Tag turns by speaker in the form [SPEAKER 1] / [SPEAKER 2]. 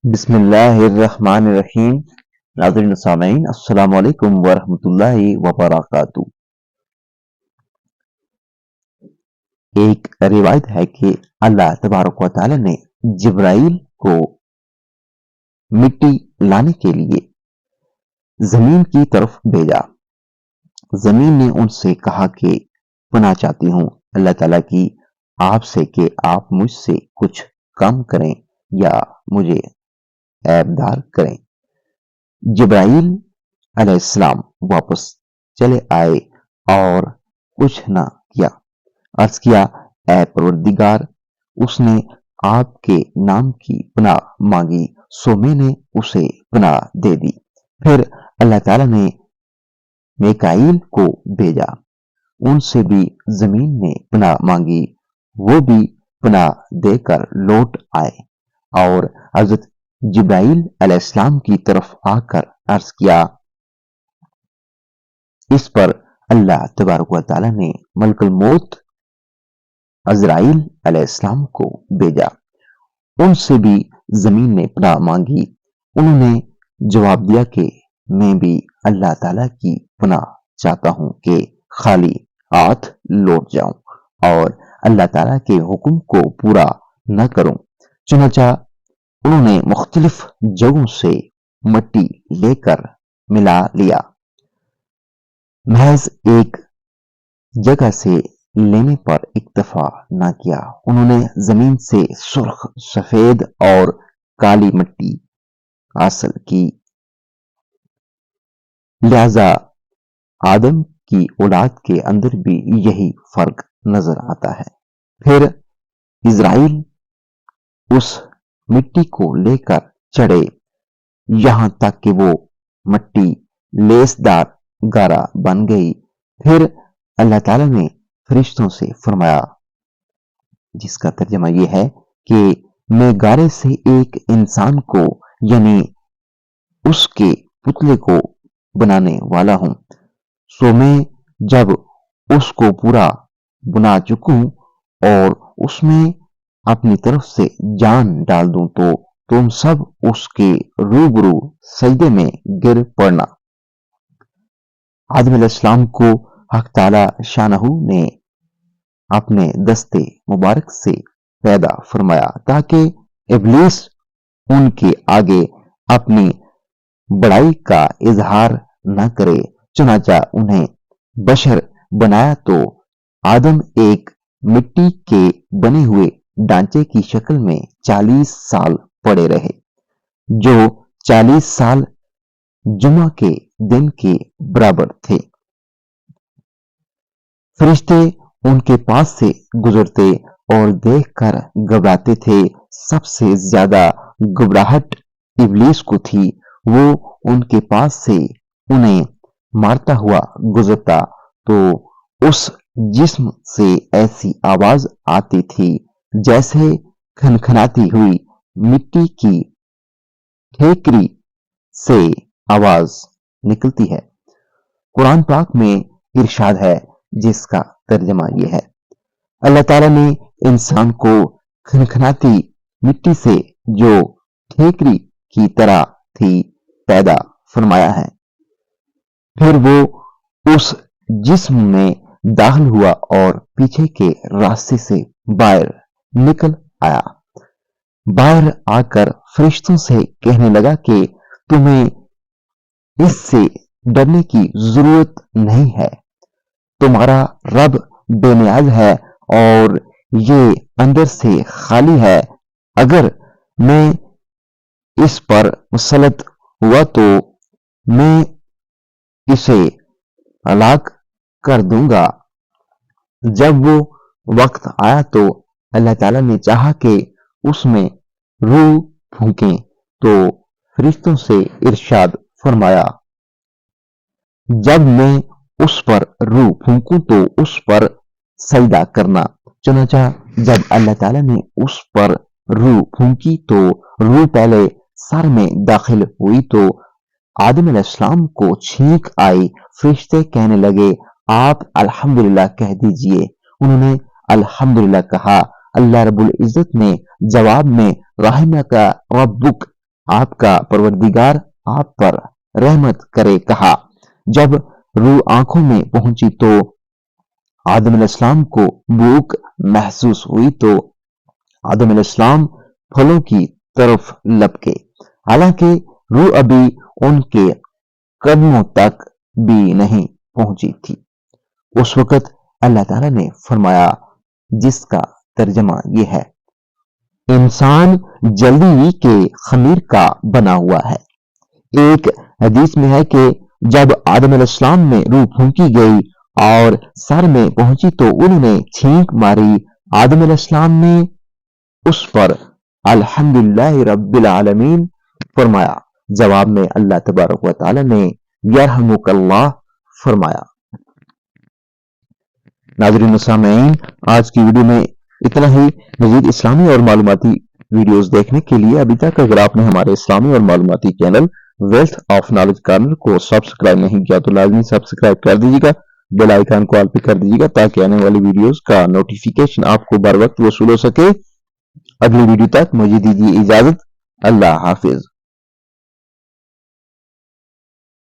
[SPEAKER 1] بسم اللہ الرحمن الرحیم۔ ناظرین سامعین، السلام علیکم ورحمۃ اللہ وبرکاتہ۔ ایک روایت ہے کہ اللہ تبارک و تعالی نے جبرائیل کو مٹی لانے کے لیے زمین کی طرف بھیجا۔ زمین نے ان سے کہا کہ پناہ چاہتی ہوں اللہ تعالیٰ کی آپ سے کہ آپ مجھ سے کچھ کم کریں یا مجھے عیبدار کریں۔ جبرائیل علیہ السلام واپس چلے آئے اور کچھ نہ کیا۔ عرض کیا، اے پروردگار، اس نے آپ کے نام کی پناہ مانگی سو میں نے اسے پناہ دے دی۔ پھر اللہ تعالیٰ نے میکائیل کو بھیجا، ان سے بھی زمین نے پناہ مانگی، وہ بھی پناہ دے کر لوٹ آئے اور حضرت جبرائیل علیہ السلام کی طرف آ کر عرض کیا۔ اس پر اللہ تبارک و تعالیٰ نے ملک الموت عزرائیل علیہ السلام کو بھیجا، ان سے بھی زمین نے پناہ مانگی۔ انہوں نے جواب دیا کہ میں بھی اللہ تعالیٰ کی پناہ چاہتا ہوں کہ خالی ہاتھ لوٹ جاؤں اور اللہ تعالیٰ کے حکم کو پورا نہ کروں۔ چنانچہ انہوں نے مختلف جگہوں سے مٹی لے کر ملا لیا، محض ایک جگہ سے لینے پر اکتفا نہ کیا۔ انہوں نے زمین سے سرخ، سفید اور کالی مٹی حاصل کی، لہذا آدم کی اولاد کے اندر بھی یہی فرق نظر آتا ہے۔ پھر اسرائیل اس مٹی کو لے کر چڑھے یہاں تک کہ وہ مٹی لیسدار گارا بن گئی۔ پھر اللہ تعالیٰ نے فرشتوں سے فرمایا، جس کا ترجمہ یہ ہے کہ میں گارے سے ایک انسان کو یعنی اس کے پتلے کو بنانے والا ہوں، سو میں جب اس کو پورا بنا چکوں اور اس میں اپنی طرف سے جان ڈال دوں تو تم سب اس کے روبرو سجدے میں گر پڑنا۔ آدم علیہ السلام کو حق تعالی شانہ نے اپنے دستے مبارک سے پیدا فرمایا تاکہ ابلیس ان کے آگے اپنی بڑائی کا اظہار نہ کرے۔ چنانچہ انہیں بشر بنایا تو آدم ایک مٹی کے بنے ہوئے ڈھانچے کی شکل میں 40 سال پڑے رہے، جو 40 سال جمعہ کے دن کے برابر تھے۔ فرشتے ان کے پاس سے گزرتے اور دیکھ کر گھبراتے تھے۔ سب سے زیادہ گھبراہٹ ابلیس کو تھی، وہ ان کے پاس سے انہیں مارتا ہوا گزرتا تو اس جسم سے ایسی آواز آتی تھی جیسے کھنکھناتی ہوئی مٹی کی ٹھیکری سے آواز نکلتی ہے۔ قرآن پاک میں ارشاد ہے، جس کا ترجمہ یہ ہے، اللہ تعالیٰ نے انسان کو کھنکھناتی مٹی سے جو ٹھیکری کی طرح تھی پیدا فرمایا ہے۔ پھر وہ اس جسم میں داخل ہوا اور پیچھے کے راستے سے باہر نکل آیا۔ باہر آ کر فرشتوں سے کہنے لگا کہ تمہیں اس سے ڈرنے کی ضرورت نہیں ہے، تمہارا رب بے نیاز ہے اور یہ اندر سے خالی ہے۔ اگر میں اس پر مسلط ہوا تو میں اسے ہلاک کر دوں گا۔ جب وہ وقت آیا تو اللہ تعالیٰ نے چاہا کہ اس میں روح پھونکیں تو فرشتوں سے ارشاد فرمایا، جب میں اس پر روح پھونکوں تو اس پر سجدہ کرنا۔ چنانچہ جب اللہ تعالیٰ نے اس پر روح پھونکی تو روح پہلے سر میں داخل ہوئی تو آدم علیہ السلام کو چھینک آئی۔ فرشتے کہنے لگے، آپ الحمدللہ کہہ دیجئے۔ انہوں نے الحمدللہ کہا۔ اللہ رب العزت نے جواب میں رحمک ربک آپ کا پروردگار آپ پر رحمت کرے کہا۔ جب روح آنکھوں میں پہنچی تو آدم علیہ السلام کو بھوک محسوس ہوئی تو آدم علیہ السلام پھلوں کی طرف لپکے، حالانکہ روح ابھی ان کے قدموں تک بھی نہیں پہنچی تھی۔ اس وقت اللہ تعالیٰ نے فرمایا، جس کا ترجمہ یہ ہے، انسان جلدی کے خمیر کا بنا ہوا ہے۔ ایک حدیث میں ہے کہ جب آدم علیہ السلام میں روح پھونکی گئی اور سر میں پہنچی تو انہوں نے چھینک ماری۔ آدم علیہ السلام نے اس پر الحمدللہ رب العالمین فرمایا۔ جواب میں اللہ تبارک و تعالی نے یرحمک اللہ فرمایا۔ ناظرین و سامعین، آج کی ویڈیو میں اتنا ہی۔ مزید اسلامی اور معلوماتی ویڈیوز دیکھنے کے لیے ابھی تک اگر آپ نے ہمارے اسلامی اور معلوماتی channel wealth of knowledge corner کو سبسکرائب نہیں کیا تو لازمی سبسکرائب کر دیجیے گا، بیل آئیکن کو آل پہ کر دیجیے گا تاکہ آنے والی ویڈیوز کا نوٹیفیکیشن آپ کو بر وقت وصول ہو سکے۔ اگلی ویڈیو تک مجھے دیجیے اجازت۔ اللہ حافظ۔